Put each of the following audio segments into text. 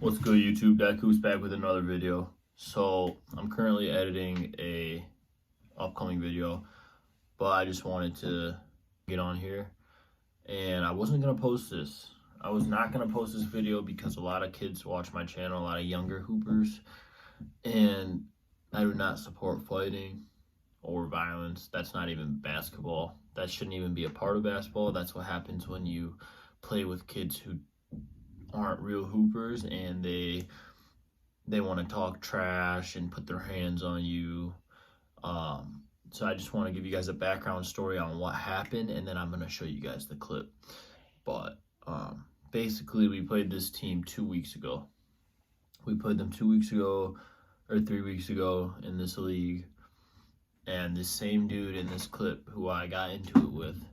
What's good, YouTube? Daku's back with another video. So I'm currently editing a upcoming video, but I just wanted to get on here, and I wasn't gonna post this. I was not gonna post this video because a lot of kids watch my channel, a lot of younger hoopers, and I do not support fighting or violence. That's not even basketball. That shouldn't even be a part of basketball. That's what happens when you play with kids who aren't real hoopers and they want to talk trash and put their hands on you. So I just want to give you guys a background story on what happened, and then I'm going to show you guys the clip. But basically, we played this team 2 weeks ago. We played them 2 weeks ago or 3 weeks ago in this league, and this same dude in this clip who I got into it with,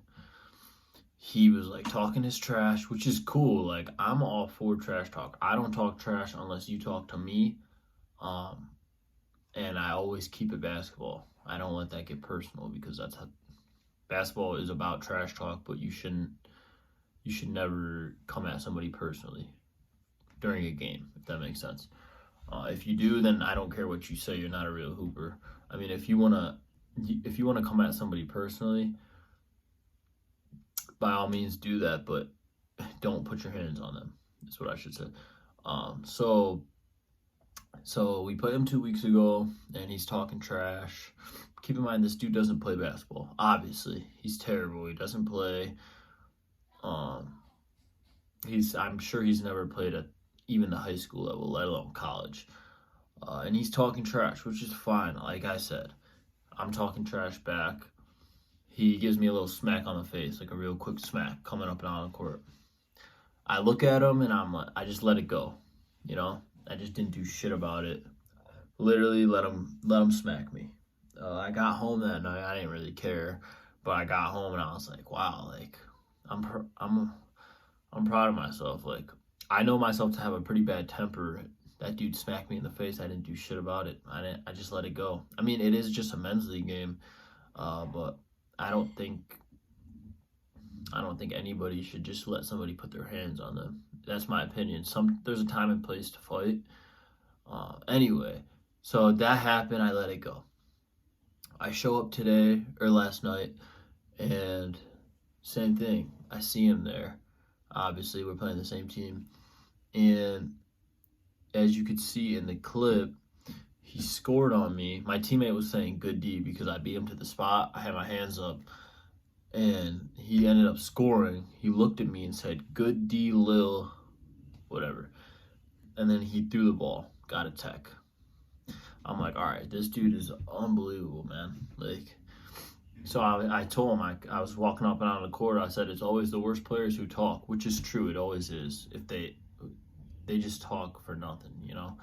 he was like talking his trash, which is cool. Like, I'm all for trash talk. I don't talk trash unless you talk to me. And I always keep it basketball. I don't let that get personal because that's how basketball is about trash talk, but you should never come at somebody personally during a game, if that makes sense. If you do, then I don't care what you say. You're not a real hooper. I mean, if you wanna come at somebody personally, by all means do that, but don't put your hands on them. That's what I should say. So we played him 2 weeks ago, and he's talking trash. Keep in mind, this dude doesn't play basketball. Obviously, he's terrible. He doesn't play. I'm sure he's never played at even the high school level, let alone college. And he's talking trash, which is fine. Like I said, I'm talking trash back. He gives me a little smack on the face, like a real quick smack coming up and out of the court. I look at him and I just let it go, you know? I just didn't do shit about it. Literally let him smack me. I got home that night. I didn't really care, but I got home and I was like, wow, like I'm proud of myself. Like, I know myself to have a pretty bad temper. That dude smacked me in the face. I didn't do shit about it. I just let it go. I mean, it is just a men's league game, but I don't think anybody should just let somebody put their hands on them. That's my opinion. There's a time and place to fight. Anyway, so that happened. I let it go. I show up today or last night, and same thing. I see him there. Obviously, we're playing the same team, and as you could see in the clip, he scored on me. My teammate was saying good D because I beat him to the spot. I had my hands up, and he ended up scoring. He looked at me and said, good D, Lil, whatever. And then he threw the ball, got a tech. I'm like, all right, this dude is unbelievable, man. Like, so I told him, I was walking up and down the court. I said, it's always the worst players who talk, which is true. It always is. If they just talk for nothing, you know?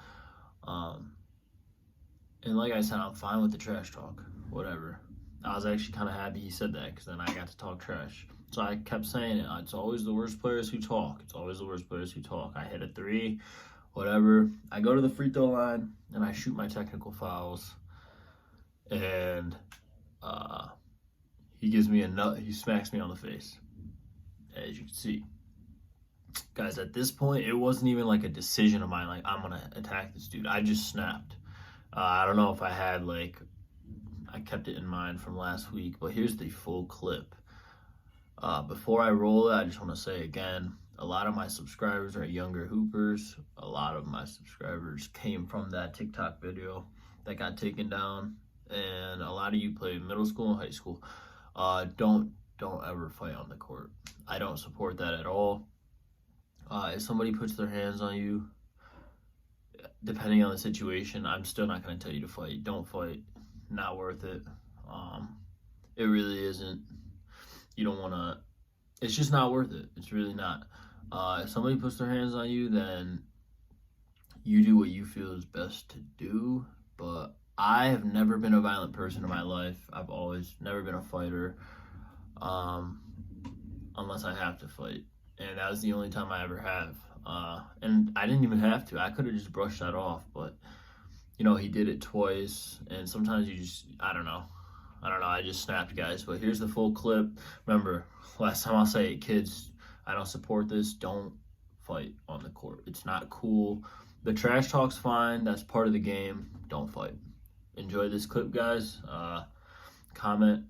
And like I said, I'm fine with the trash talk, whatever. I was actually kind of happy he said that because then I got to talk trash. So I kept saying it. It's always the worst players who talk. It's always the worst players who talk. I hit a three, whatever. I go to the free throw line, and I shoot my technical fouls. And he gives me a nut. He smacks me on the face, as you can see. Guys, at this point, it wasn't even like a decision of mine, like, I'm going to attack this dude. I just snapped. I don't know if I kept it in mind from last week, but here's the full clip. Before I roll it, I just want to say again, a lot of my subscribers are younger hoopers. A lot of my subscribers came from that TikTok video that got taken down, and a lot of you play middle school and high school. Don't ever fight on the court. I don't support that at all. If somebody puts their hands on you, depending on the situation, I'm still not going to tell you to fight. Don't fight. Not worth it. It really isn't. You don't want to. It's just not worth it. It's really not. If somebody puts their hands on you, then you do what you feel is best to do. But I have never been a violent person in my life. I've always never been a fighter, unless I have to fight. And that was the only time I ever have. And I didn't even have to. I could have just brushed that off, but you know, he did it twice, and sometimes you just, I don't know, I just snapped, guys. But here's the full clip. Remember, last time I'll say it, kids, I don't support this. Don't fight on the court. It's not cool. The trash talk's fine. That's part of the game. Don't fight. Enjoy this clip, guys. Comment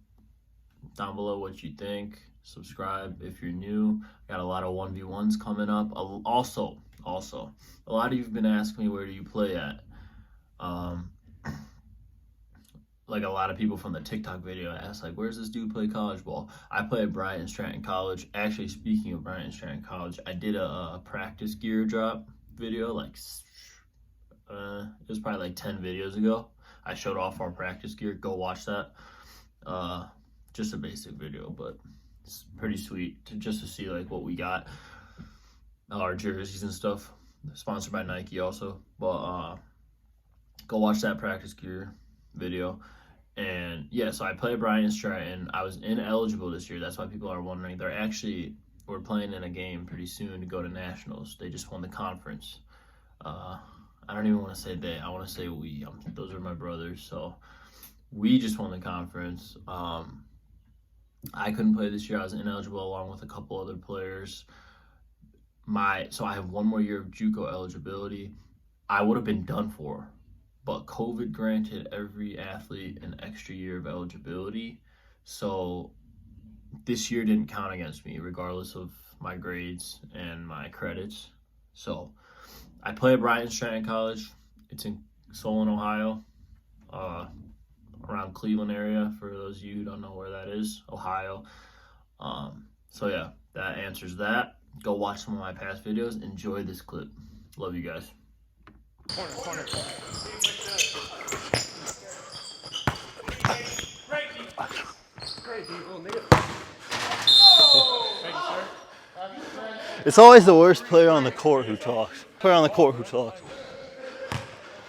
down below what you think. Subscribe if you're new. Got a lot of 1v1s coming up. Also, a lot of you've been asking me, where do you play at? Like a lot of people from the TikTok video asked, like, where's this dude play college ball? I play at Bryant Stratton College. Actually, speaking of Bryant Stratton College, I did a practice gear drop video, like, it was probably like 10 videos ago. I showed off our practice gear. Go watch that. Just a basic video, but it's pretty sweet just to see like what we got. Our jerseys and stuff. Sponsored by Nike also. But go watch that practice gear video. And yeah, so I play Bryant Stratton. I was ineligible this year. That's why people are wondering. We're playing in a game pretty soon to go to nationals. They just won the conference. I don't even want to say they. I want to say we. Those are my brothers. So we just won the conference. I couldn't play this year. I was ineligible along with a couple other players. So I have one more year of JUCO eligibility. I would have been done for, but COVID granted every athlete an extra year of eligibility. So this year didn't count against me, regardless of my grades and my credits. So I play at Bryant Stratton College. It's in Solon, Ohio, around Cleveland area, for those of you who don't know where that is, Ohio. So yeah, that answers that. Go watch some of my past videos. Enjoy this clip. Love you guys. Corner. It's always the worst player on the court who talks. Player on the court who talks.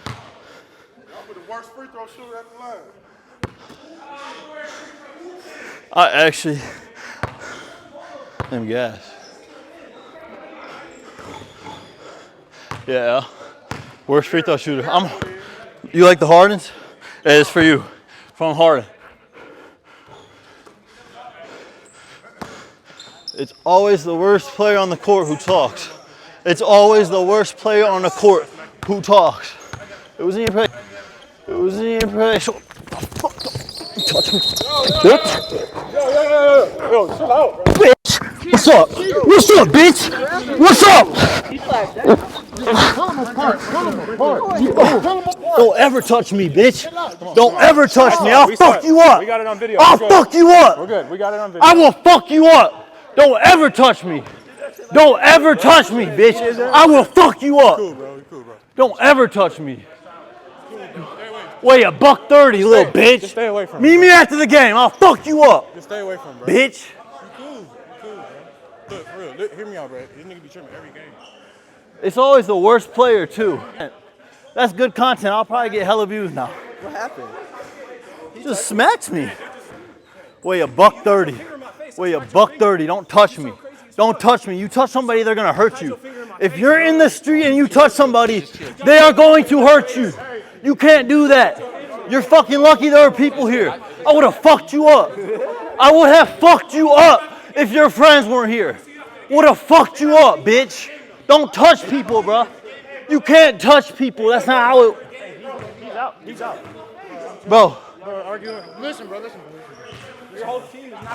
Y'all put the worst free throw shooter at the line. I actually am gas. Yeah. Worst free throw shooter. You like the Hardens? It's for you. From Harden. It's always the worst player on the court who talks. It's always the worst player on the court who talks. It was in your place. It was in your place. Touch me. Bitch. Yo, chill out, bro. Bitch. What's up? What's up, bitch? What's up? Don't ever touch me, bitch. Don't ever touch me. I'll fuck you up. We got it on video. I'll fuck you up. We're good. We got it on video. I will fuck you up. Don't ever touch me. Don't ever touch me, bitch. I will fuck you up. Cool, bro. Cool, bro. Don't ever touch me. Weigh $130, little bitch. Just stay away from Meet me after the game. I'll fuck you up, Just stay away from him, bro. bitch. You cool, bro. Look, for real. Look, hear me out, bro. This nigga be tripping every game. It's always the worst player, too. That's good content. I'll probably get hella views now. What happened? He just smacks me. Weigh $130. Weigh $130. Don't touch me. Don't touch me. You touch somebody, they're going to hurt you. If you're in the street and you touch somebody, they are going to hurt you. You can't do that. You're fucking lucky there are people here. I would have fucked you up. I would have fucked you up if your friends weren't here. Would have fucked you up, bitch. Don't touch people, bro. You can't touch people. That's not how it... He's out. Bro. Arguing. Listen, bro. Your whole team is not.